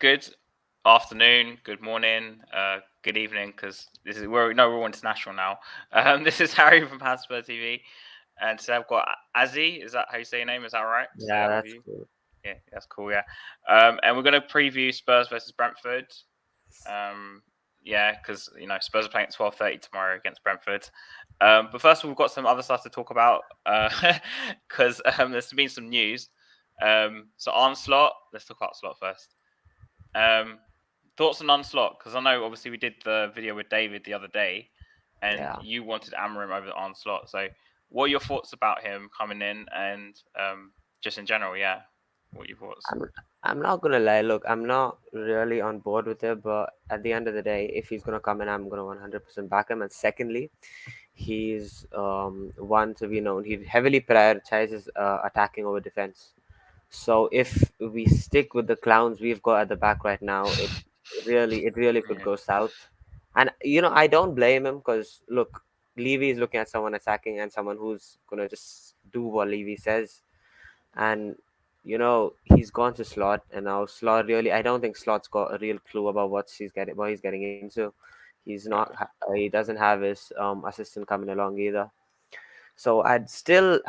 good afternoon, good morning, good evening, because we're all international now. This is Harry from Spurs TV, and today I've got Azzy. Is that how you say your name? Is that right? To say Yeah, that with that's you? cool. Yeah, that's cool. Yeah, and we're gonna preview Spurs versus Brentford. Yeah, because Spurs are playing at 12:30 tomorrow against Brentford. But first of all, we've got some other stuff to talk about because there's been some news. So Onslaught, let's talk about Slot first. Thoughts on Onslaught? Because I know obviously we did the video with David the other day, and Yeah, you wanted Amarim over Onslaught. So, what are your thoughts about him coming in, and just in general? Yeah, what are your thoughts? I'm I'm not gonna lie. Look, I'm not really on board with it, but at the end of the day, if he's gonna come in, I'm gonna 100% back him. And secondly, he's one to be known. He heavily prioritizes attacking over defense. So if we stick with the clowns we've got at the back right now, it really could Yeah, go south. And I don't blame him because look, Levy is looking at someone attacking and someone who's gonna just do what Levy says. And he's gone to Slot, and now Slot really, I don't think Slot's got a real clue about what he's getting into. He doesn't have his assistant coming along either. So I'm still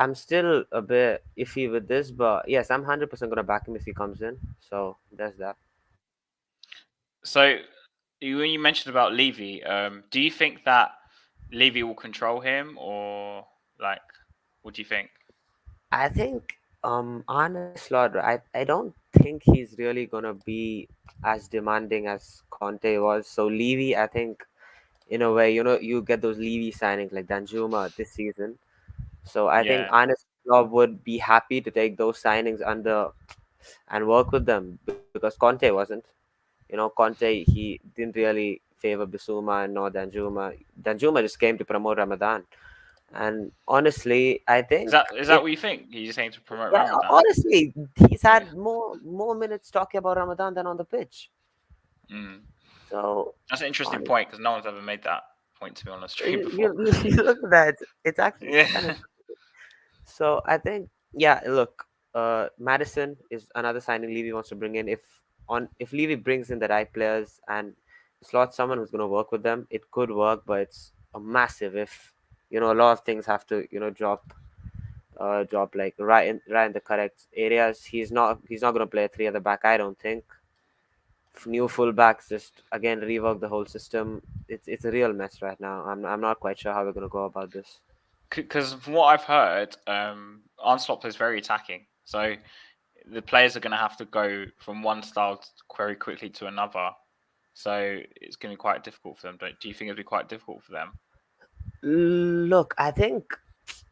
a bit iffy with this, but yes, I'm 100% gonna back him if he comes in. So there's that. So, when you mentioned about Levy, do you think that Levy will control him, or like, what do you think? I think Arne Slot, I don't think he's really gonna be as demanding as Conte was. So Levy, I think in a way, you get those Levy signings like Danjuma this season. So I think Yeah, Arne Slot would be happy to take those signings under and work with them because Conte wasn't. Conte, he didn't really favor Bissouma and nor Danjuma. Danjuma just came to promote Ramadan. And honestly, I is think that what you think? He's just saying to promote yeah, Ramadan. honestly, he's Yeah. had more minutes talking about Ramadan than on the pitch. Mm. So, That's an interesting honest, point because no one's ever made that point to me on the stream you, before. you, you look at that. It's actually Yeah. kind of so. I think yeah. Look, Madison is another signing Levy wants to bring in. If Levy brings in the right players and slots someone who's going to work with them, it could work. But it's a massive if a lot of things have to drop like right in the correct areas. He's not going to play a three at the back. I don't think. New fullbacks just again rework the whole system. It's a real mess right now. I'm not quite sure how we're going to go about this. Because from what I've heard, Onslaught is very attacking. So the players are going to have to go from one style very quickly to another. So it's going to be quite difficult for them. Do you think it'll be quite difficult for them? Look,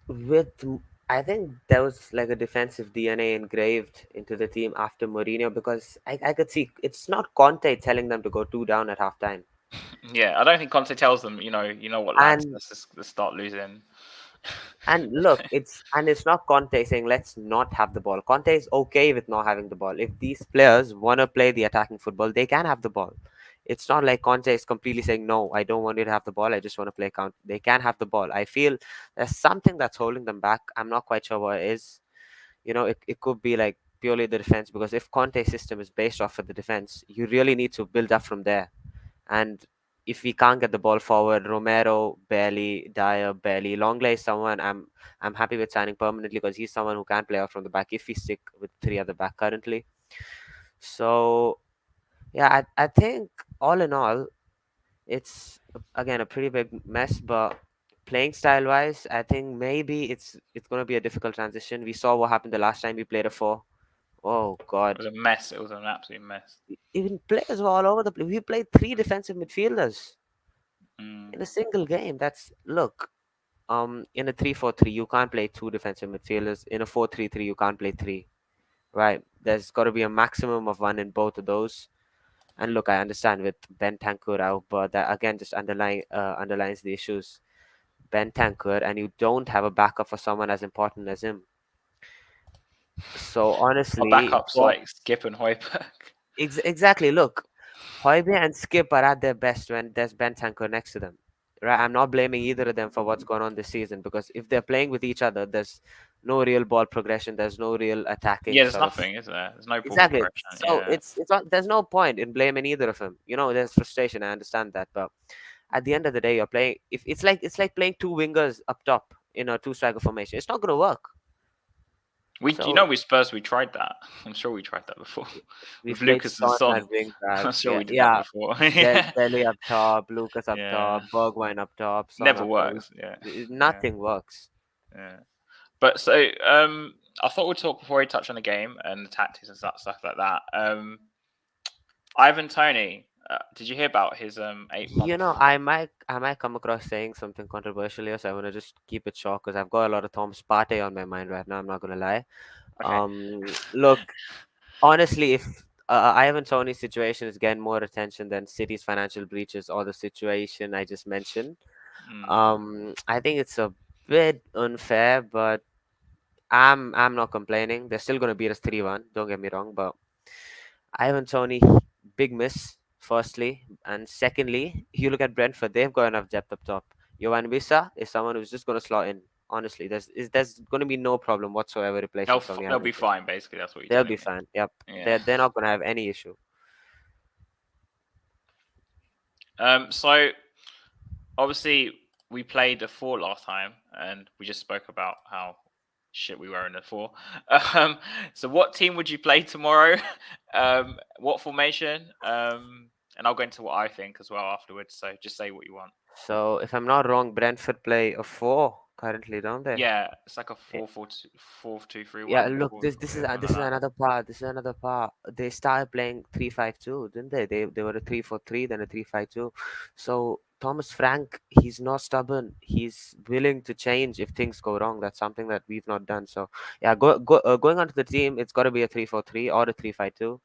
with I think there was like a defensive DNA engraved into the team after Mourinho because I could see it's not Conte telling them to go two down at halftime. Yeah, I don't think Conte tells them, what, lads, And let's start losing. and it's not Conte saying let's not have the ball. Conte is okay with not having the ball. If these players want to play the attacking football, they can have the ball. It's not like Conte is completely saying no, I don't want you to have the ball. I just want to play count. They can have the ball. I feel there's something that's holding them back. I'm not quite sure what it is. It could be like purely the defense because if Conte's system is based off of the defense, you really need to build up from there. And if we can't get the ball forward, Romero barely, Dyer barely, Longley is someone I'm happy with signing permanently because he's someone who can play out from the back if we stick with three at the back currently. So yeah, I think all in all, it's again a pretty big mess, but playing style wise, I think maybe it's gonna be a difficult transition. We saw what happened the last time we played a four. Oh It God. was a mess. It was an absolute mess. Even players were all over the place. We played three defensive midfielders Mm. in a single game. That's look. In a 3-4-3, you can't play two defensive midfielders. In a 4-3-3, you can't play three. Right? There's got to be a maximum of one in both of those. And look, I understand with Ben Tankur out, but that again just underlines the issues. Ben Tankur, and you don't have a backup for someone as important as him. So Our honestly, backups like Skip and Hoiberg. exactly. Look, Hoiberg and Skip are at their best when there's Ben Tankur next to them. Right? I'm not blaming either of them for what's going on this season because if they're playing with each other, there's no real ball progression. There's no real attacking Yeah, there's sort of. nothing, is there? There's no ball Exactly. progression. So Yeah. there's no point in blaming either of them. There's frustration. I understand that, but at the end of the day, you're playing. If it's like playing two wingers up top in a two striker formation, it's not going to work. So With Spurs, we tried that. I'm sure we tried that before we with played Lucas and Son Son. at wing I'm backs. sure Yeah, we did that yeah. before. Yeah, Delhi up top, Lucas up yeah. top, Bergwijn up top, Son Never up top. works. Yeah, yeah, Nothing works. yeah. But so, I thought we'd talk before we touch on the game and the tactics and stuff like that. Ivan Toney, did you hear about his 8 month? I might come across saying something controversial here, so I want to just keep it short because I've got a lot of Tom's Partey on my mind right now. I'm not gonna lie. Okay. Look, honestly, if Ivan Toney's situation is getting more attention than City's financial breaches or the situation I just mentioned, Mm. I think it's a bit unfair, but I'm not complaining. They're still gonna beat us 3-1. Don't get me wrong, but Ivan Toney, big miss, firstly. And secondly, you look at Brentford, they've got enough depth up top. Jovan Wissa is someone who's just going to slot in. Honestly, there's going to be no problem whatsoever replacing Tony They'll be Adams. fine. Basically, that's what you're They'll telling be me. fine. Yep. Yeah. They're not going to have any issue. So obviously we played a 4 last time, and we just spoke about how shit we were in the 4. So what team would you play tomorrow? What formation? And I'll go into what I think as well afterwards. So just say what you want. So, if I'm not wrong, Brentford play a 4 currently, don't they? Yeah, it's like a Eh, 4-4-2, 4-2-3-1, Yeah, look, 4 this is 3 this like is that. another part. This is another part. They started playing 3-5-2, didn't they? They were a 3-4-3, then a 3-5-2. So Thomas Frank, he's not stubborn. He's willing to change if things go wrong. That's something that we've not done. So yeah, going on to the team, it's got to be a 3-4-3 or a 3-5-2.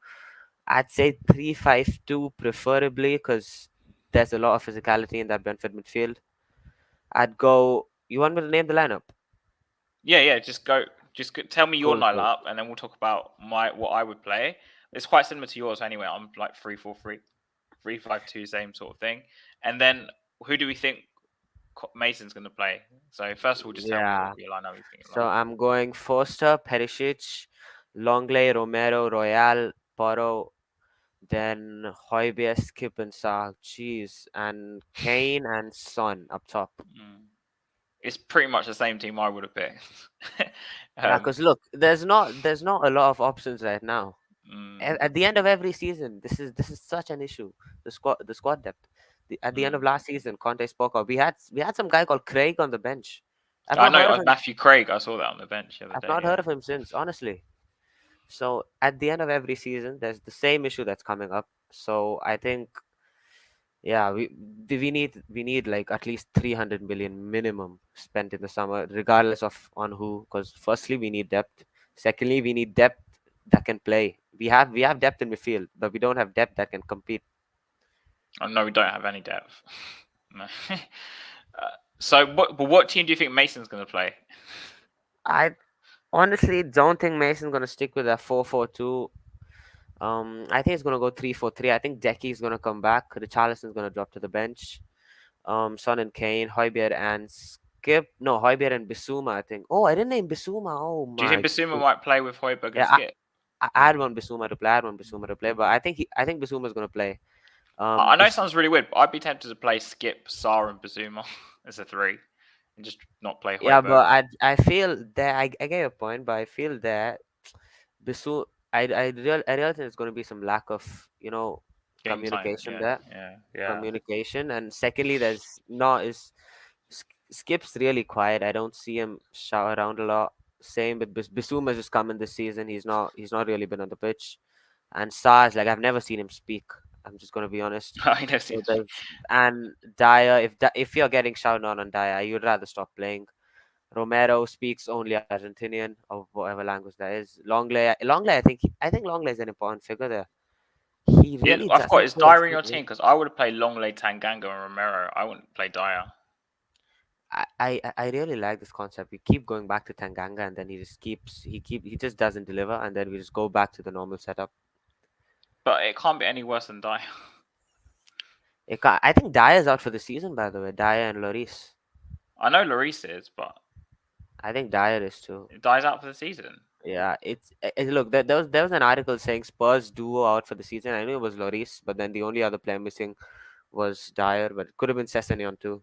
I'd say 3-5-2 preferably because there's a lot of physicality in that Brentford midfield. I'd go. You want me to name the lineup? Yeah, yeah. Just go. Tell me your Cool, cool. lineup, and then we'll talk about what I would play. It's quite similar to yours anyway. I'm like 3-4-3, 3-5-2, same sort of thing. And then who do we think Mason's going to play? So first of all, just tell me what Yeah. your lineup you think your So lineup. I'm going Foster, Perisic, Longley, Romero, Royal, Porro, then Højbjerg, Skip and Sa, Cheese, and Kane and Son up top. Mm. It's pretty much the same team I would have picked. Yeah, um, because look, there's not a lot of options right now. mm, At the end of every season, this is such an issue. The squad depth. At the end of mm. last season, Conte spoke of. We had some guy called Craig on the bench. I've I not know heard of him. Matthew Craig. I saw that on the bench the other I've day. not Yeah. heard of him since, honestly. So at the end of every season, there's the same issue that's coming up. So I think, yeah, we need like at least 300 million minimum spent in the summer, regardless of on who. Because firstly, we need depth. Secondly, we need depth that can play. We have depth in midfield, but we don't have depth that can compete. Oh no, we don't have any depth. No. So what team do you think Mason's going to play? I honestly don't think Mason's gonna stick with that 4-4-2. I think it's gonna go 3-4-3. I think Decky is gonna come back. Richarlison's gonna drop to the bench. Son and Kane, Højbjerg and Skip. No, Højbjerg and Bissouma, I think. Oh, I didn't name Bissouma. Oh Do you think my Basuma God. might play with Højbjerg and Yeah, Skip? I had one Bissouma to play. I had one Bissouma to play, but I think Bissouma's gonna play. I know it Bis sounds really weird, but I'd be tempted to play Skip, Sar, and Basuma as a 3, and just not play yeah, Højbjerg. but I feel that I get your point, but I feel that Bissou I really think there's gonna be some lack of Game time. communication Yeah, there. yeah, yeah. Communication, and secondly, there's not is Skip's really quiet. I don't see him shout around a lot. Same with Bissouma's just coming this season. He's not really been on the pitch. And Sars, like I've never seen him speak. I'm just gonna be honest. I know. So and Dyer, if you're getting shouted on Dyer, you'd rather stop playing. Romero speaks only Argentinian or whatever language that is. Longley, I think Longley is an important figure there. He Yeah, really I've got doesn't is play a Dyer in full your game. team because I would have played Longley, Tanganga, and Romero. I wouldn't play Dyer. I really like this concept. We keep going back to Tanganga, and then he just doesn't deliver, and then we just go back to the normal setup. But it can't be any worse than Dyer. I think Dyer's out for the season, by the way. Dyer and Lloris. I know Lloris is, but I think Dyer is too. It dies out for the season. Yeah, look. There was an article saying Spurs duo out for the season. I knew it was Lloris, but then the only other player missing was Dyer, but it could have been Sessegnon too.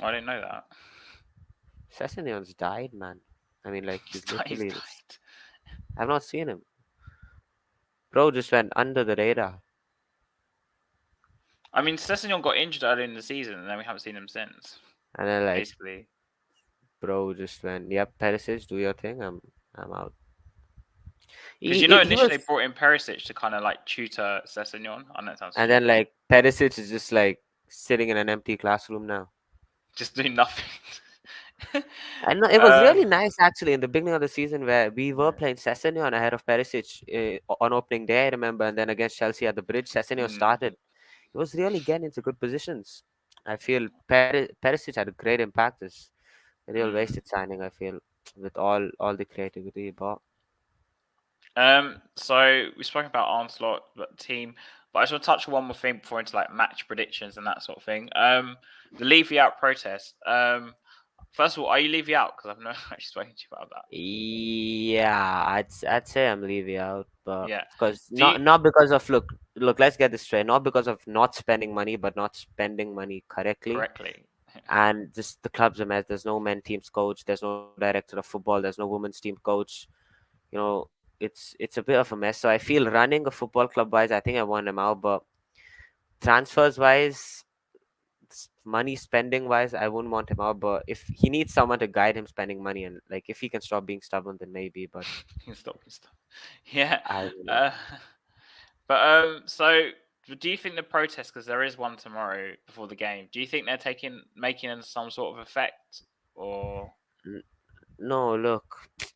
I didn't know that. Sessegnon's died, man. I mean, like He's he's died. He's literally. died. I've not seen him. Bro just went under the radar, I mean, Sessegnon got injured early in the season, and then we haven't seen him since. and then like Basically, bro just went. Yep, Perisic, do your thing. I'm out. because He initially was, they brought in Perisic to kind of like tutor Sessegnon. I know it sounds and then stupid. like Perisic is just like sitting in an empty classroom now. Just doing nothing. I know it was uh, really nice actually in the beginning of the season where we were yeah. playing Sessegnon ahead of Perisic on opening day. I remember, and then against Chelsea at the bridge, Sessegnon Mm, started. He was really getting into good positions. I feel Perisic had a great impact. This a real mm. wasted signing. I feel with all the creativity he brought. So we spoke about Onslaught, but team. But I just want to touch on one more thing before into like match predictions and that sort of thing. The Levy Out protest. First of all, are you Levy Out? Because I've not actually spoken to you about that. Yeah, I'd say I'm leaving out, but Yeah. because Do you not because of look, let's get this straight. Not because of not spending money, but not spending money correctly. correctly? And just the club's a mess. There's no men teams coach. There's no director of football. There's no women's team coach. You know, it's a bit of a mess. So I feel running a football club wise, I think I want him out. But transfers wise, money spending wise, I wouldn't want him out. But if he needs someone to guide him spending money and like if he can stop being stubborn, then maybe. But Stop. Stop. Yeah. I don't know. Uh, but so do you think the protest, because there is one tomorrow before the game, do you think they're making some sort of effect, or N- No, look,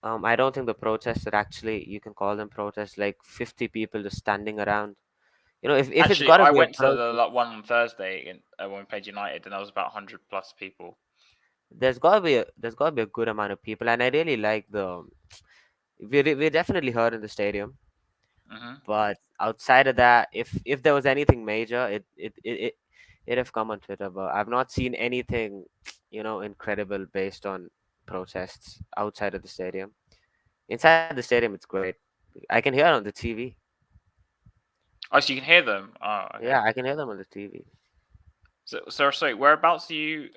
I don't think the protests are actually you can call them protests. Like 50 people just standing around. You know, if it's actually got to I be a went to the protest. like, one on Thursday when we played United, and there was about 100 plus people. There's got to be a good amount of people, and I really like the we're definitely heard in the stadium. Hmm. But outside of that, if there was anything major, it'd have come on Twitter. But I've not seen anything, incredible based on protests outside of the stadium. Inside the stadium, it's great. I can hear it on the TV. Oh, so you can hear them. Oh, Yeah, okay. I can hear them on the TV. So sorry, whereabouts are you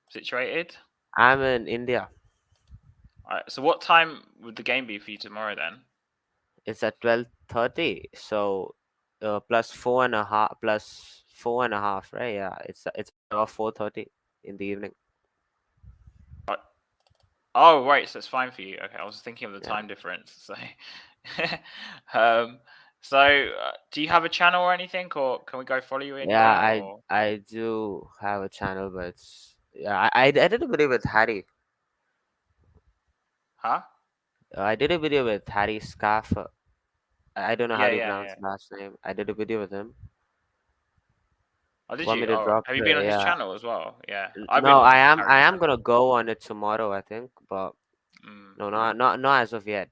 situated? I'm in India. Alright, so what time would the game be for you tomorrow then? It's at 12:30. So, plus 4.5, right? Yeah, it's about 4:30 in the evening. Uh, Oh, right, so it's fine for you. Okay, I was thinking of the Yeah, time difference. So, um, do you have a channel or anything, or can we go follow you yeah. anywhere? I Or I do have a channel, but yeah, I did a video with Harry. huh? I did a video with Harry Scaff. I don't know how Yeah, do you yeah, pronounce yeah. his last name. I did a video with him. Oh, did Want me you? to Oh, drop have you been it? on his Yeah. channel as well? Yeah, I've been No, I on am I Harry's am channel. gonna go on it tomorrow, I think, but Mm. no, not as of yet.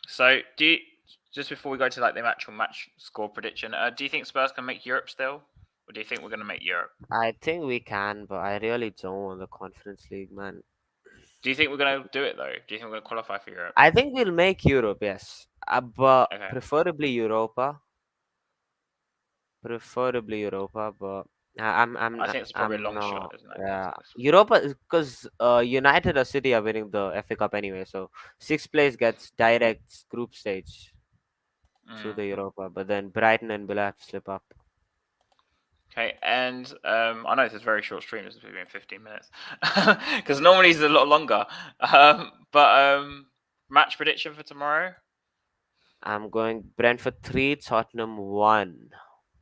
So, just before we go to like the actual match score prediction, do you think Spurs can make Europe still, or do you think we're going to make Europe? I think we can, but I really don't want the Conference League, man. Do you think we're going to do it though? Do you think we're going to qualify for Europe? I think we'll make Europe, yes, but Okay. preferably Europa. Preferably Europa, but I think it's probably a I'm long not. shot, isn't it? Yeah, Europa because United or City are winning the FA Cup anyway, so sixth place gets direct group stage through Mm. the Europa, but then Brighton and Villa have to slip up. Okay, and I know this is very short stream. This has been 15 minutes because normally it's a lot longer. But match prediction for tomorrow. I'm going Brentford 3, Tottenham 1.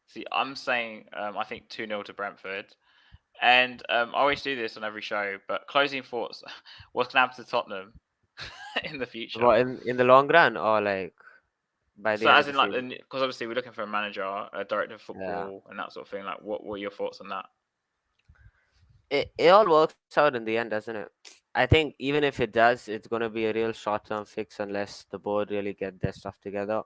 See, I'm saying I think 2-0 to Brentford. And I always do this on every show, but closing thoughts. What's going to happen to Tottenham in the future? What in the long run or like by the So, end as of the in, like, season? because obviously we're looking for a manager, a director of Yeah. football, and that sort of thing. Like, what were your thoughts on that? It all works out in the end, doesn't it? I think even if it does, it's going to be a real short-term fix unless the board really get their stuff together.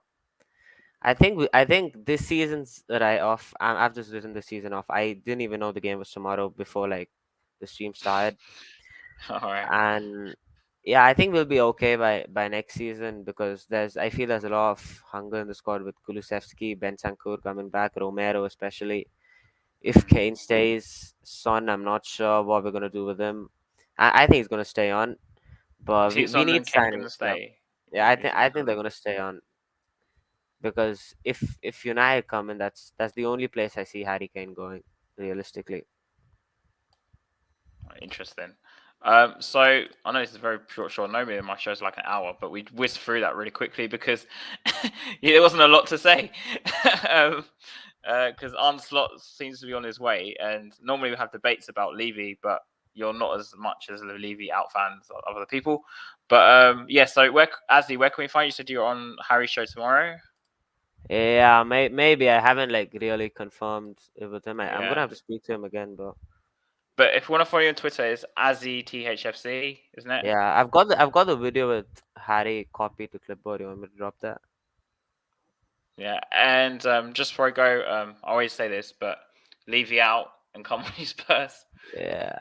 I think this season's right off. I've just written the season off. I didn't even know the game was tomorrow before like the stream started. All right. And yeah, I think we'll be okay by next season because I feel there's a lot of hunger in the squad with Kulusevski, Bentancur coming back, Romero especially. If Mm. Kane stays, Son, I'm not sure what we're gonna do with him. I think he's gonna stay on, but we, Is we Son need and Kane going to signings. Yeah, stay? yeah. You think I so? think they're gonna stay on because if United come in, that's the only place I see Harry Kane going realistically. Interesting. So I know this is very short. Normally my show's like an hour, but we whizzed through that really quickly because yeah, there wasn't a lot to say. um, because Onslaught seems to be on his way, and normally we have debates about Levy, but you're not as much as the Levy Out fans of other people. But yeah. So where can we find you? Said you're on Harry's show tomorrow. Yeah, maybe I haven't like really confirmed it with him. I'm gonna Yeah. have to speak to him again, but But if you want to follow you on Twitter, it's AziTHFC, isn't it? yeah, I've got the video with Harry copy to clipboard. You want me to drop that? Yeah, and just before I go, I always say this, but Levy out and come on, Spurs. Yeah.